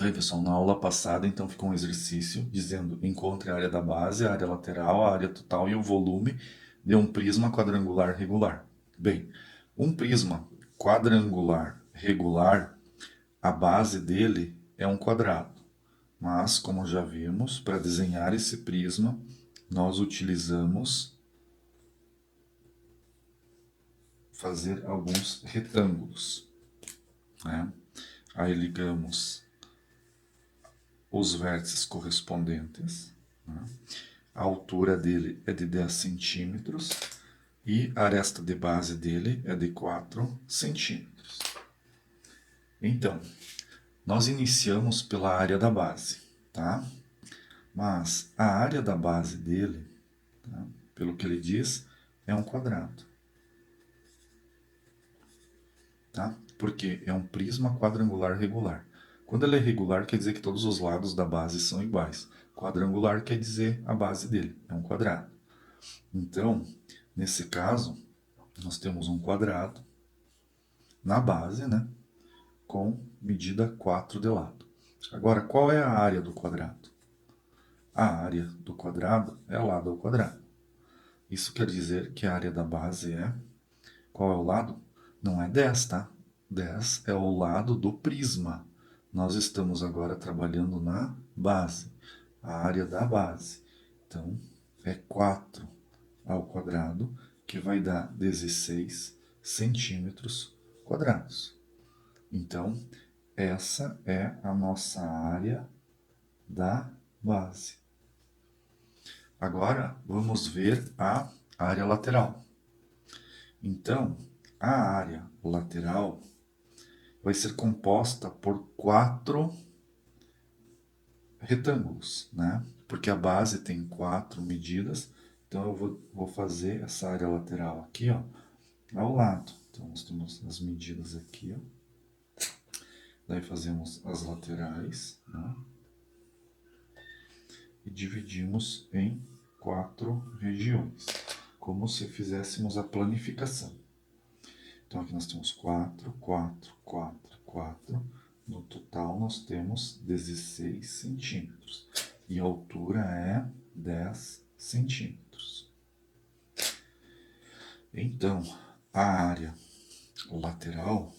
Aí, pessoal, na aula passada, então, ficou um exercício dizendo: encontre a área da base, a área lateral, a área total e o volume de um prisma quadrangular regular. Bem, um prisma quadrangular regular, a base dele é um quadrado. Mas, como já vimos, para desenhar esse prisma, nós utilizamos fazer alguns retângulos, né? Aí ligamos os vértices correspondentes, né? A altura dele é de 10 centímetros e a aresta de base dele é de 4 centímetros. Então, nós iniciamos pela área da base, tá? Mas a área da base dele, tá? Pelo que ele diz, é um quadrado, tá? Porque é um prisma quadrangular regular. Quando ele é regular, quer dizer que todos os lados da base são iguais. Quadrangular quer dizer a base dele, é um quadrado. Então, nesse caso, nós temos um quadrado na base, né? Com medida 4 de lado. Agora, qual é a área do quadrado? A área do quadrado é lado ao quadrado. Isso quer dizer que a área da base é... Qual é o lado? Não é 10, tá? 10 é o lado do prisma. Nós estamos agora trabalhando na base, a área da base. Então, é 4 ao quadrado, que vai dar 16 centímetros quadrados. Então, essa é a nossa área da base. Agora, vamos ver a área lateral. Então, a área lateral vai ser composta por 4 retângulos, né? Porque a base tem 4 medidas, então eu vou fazer essa área lateral aqui, ó, ao lado. Então, nós temos as medidas aqui, ó. Daí fazemos as laterais, né? E dividimos em 4 regiões, como se fizéssemos a planificação. Então aqui nós temos 4, 4, 4, 4. No total nós temos 16 centímetros. E a altura é 10 centímetros. Então, a área lateral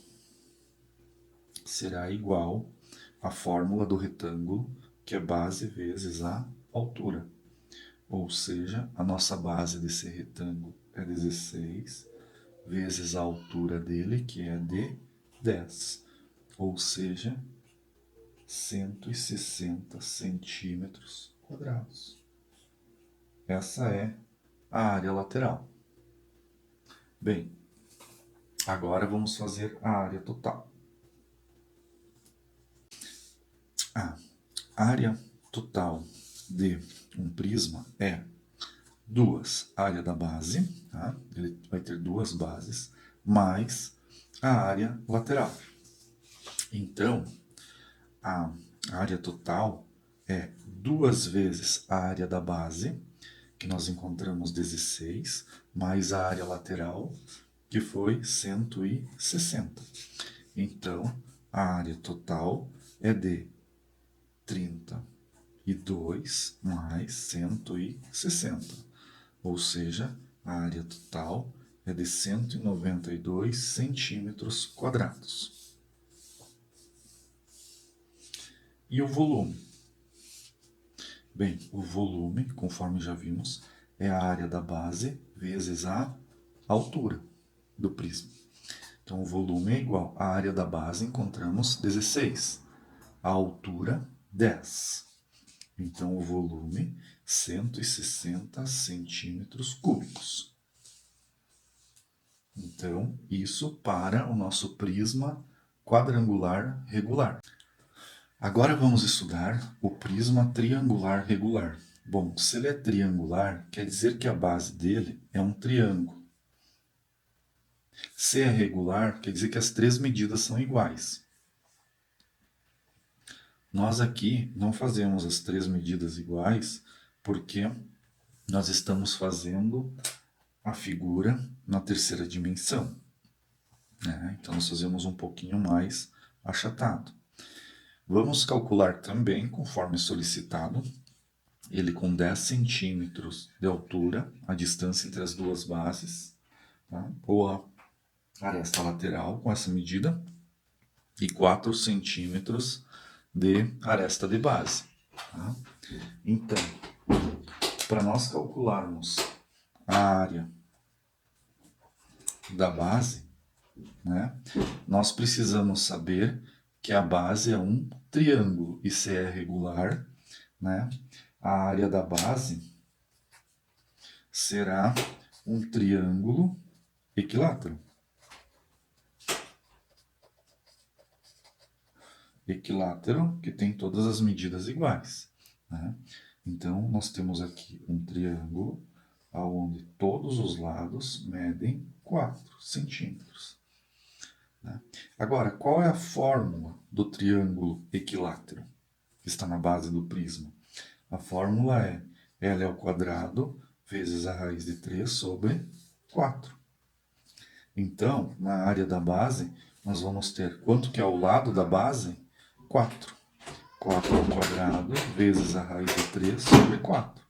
será igual à fórmula do retângulo, que é base vezes a altura. Ou seja, a nossa base desse retângulo é 16 vezes a altura dele, que é de 10. Ou seja, 160 centímetros quadrados. Essa é a área lateral. Bem, agora vamos fazer a área total. A área total de um prisma é duas áreas da base, tá? Ele vai ter duas bases, mais a área lateral. Então, a área total é duas vezes a área da base, que nós encontramos 16, mais a área lateral, que foi 160. Então, a área total é de 32 mais 160. Ou seja, a área total é de 192 centímetros quadrados. E o volume? Bem, o volume, conforme já vimos, é a área da base vezes a altura do prisma. Então, o volume é igual à área da base, encontramos 16, a altura 10. Então, o volume 160 centímetros cúbicos. Então, isso para o nosso prisma quadrangular regular. Agora vamos estudar o prisma triangular regular. Bom, se ele é triangular, quer dizer que a base dele é um triângulo. Se é regular, quer dizer que as três medidas são iguais. Nós aqui não fazemos as três medidas iguais porque nós estamos fazendo a figura na terceira dimensão, né? Então nós fazemos um pouquinho mais achatado. Vamos calcular também, conforme solicitado, ele com 10 centímetros de altura, a distância entre as duas bases, tá? Ou a aresta lateral com essa medida, e 4 centímetros de aresta de base. Tá? Então, para nós calcularmos a área da base, né, nós precisamos saber que a base é um triângulo e se é regular, né, a área da base será um triângulo equilátero. Equilátero que tem todas as medidas iguais. Né? Então, nós temos aqui um triângulo onde todos os lados medem 4 centímetros. Né? Agora, qual é a fórmula do triângulo equilátero que está na base do prisma? A fórmula é L ao quadrado vezes a raiz de 3 sobre 4. Então, na área da base, nós vamos ter quanto que é o lado da base? 4. 4 ao quadrado vezes a raiz de 3 sobre 4.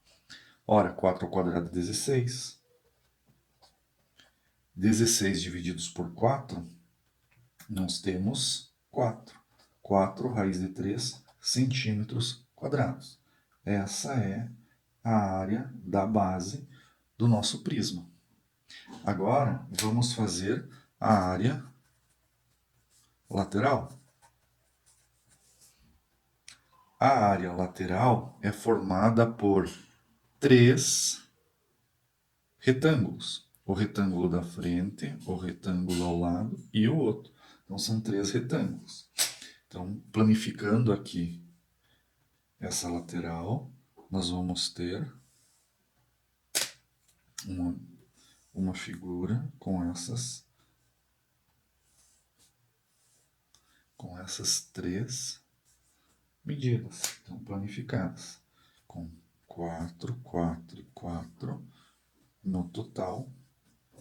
Ora, 4 ao quadrado é 16. 16 divididos por 4, nós temos 4. 4 raiz de 3 centímetros quadrados. Essa é a área da base do nosso prisma. Agora, vamos fazer a área lateral. A área lateral é formada por 3 retângulos. O retângulo da frente, o retângulo ao lado e o outro. Então, são 3 retângulos. Então, planificando aqui essa lateral, nós vamos ter uma figura com essas 3 medidas, então planificadas, com 4, 4 e 4, no total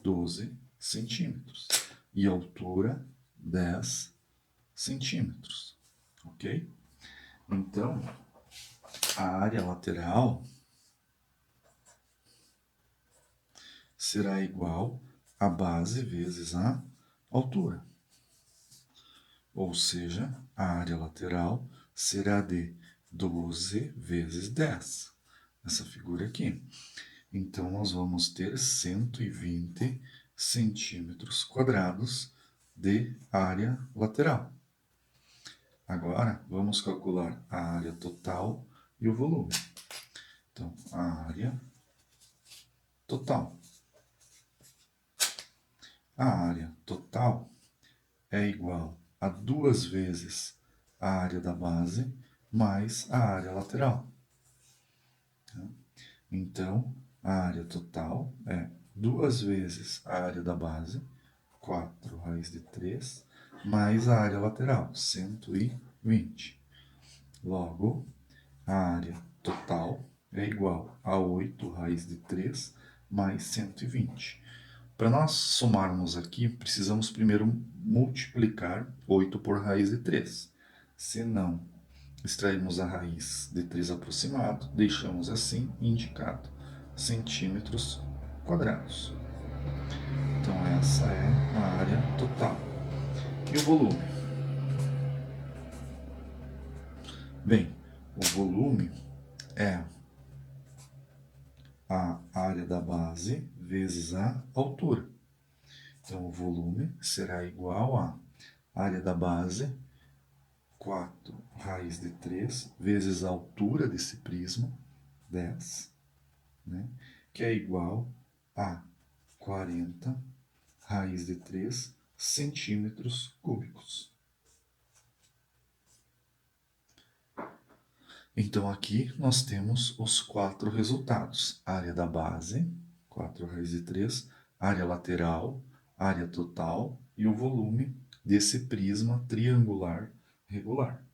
12 centímetros, e altura 10 centímetros, ok? Então, a área lateral será igual a base vezes a altura. Ou seja, a área lateral será de 12 vezes 10. Essa figura aqui. Então, nós vamos ter 120 centímetros quadrados de área lateral. Agora, vamos calcular a área total e o volume. Então, a área total. A área total é igual a 2 vezes a área da base mais a área lateral. Então, a área total é 2 vezes a área da base, 4 raiz de 3, mais a área lateral, 120. Logo, a área total é igual a 8 raiz de 3 mais 120. Para nós somarmos aqui, precisamos primeiro multiplicar 8 por raiz de 3. Se não, extraímos a raiz de 3 aproximado, deixamos assim indicado centímetros quadrados. Então essa é a área total. E o volume? Bem, o volume é a área da base vezes a altura. Então o volume será igual a área da base 4 raiz de 3 vezes a altura desse prisma, 10, né? Que é igual a 40 raiz de 3 centímetros cúbicos. Então aqui nós temos os 4 resultados. Área da base, 4 raiz de 3, área lateral, área total e o volume desse prisma triangular regular.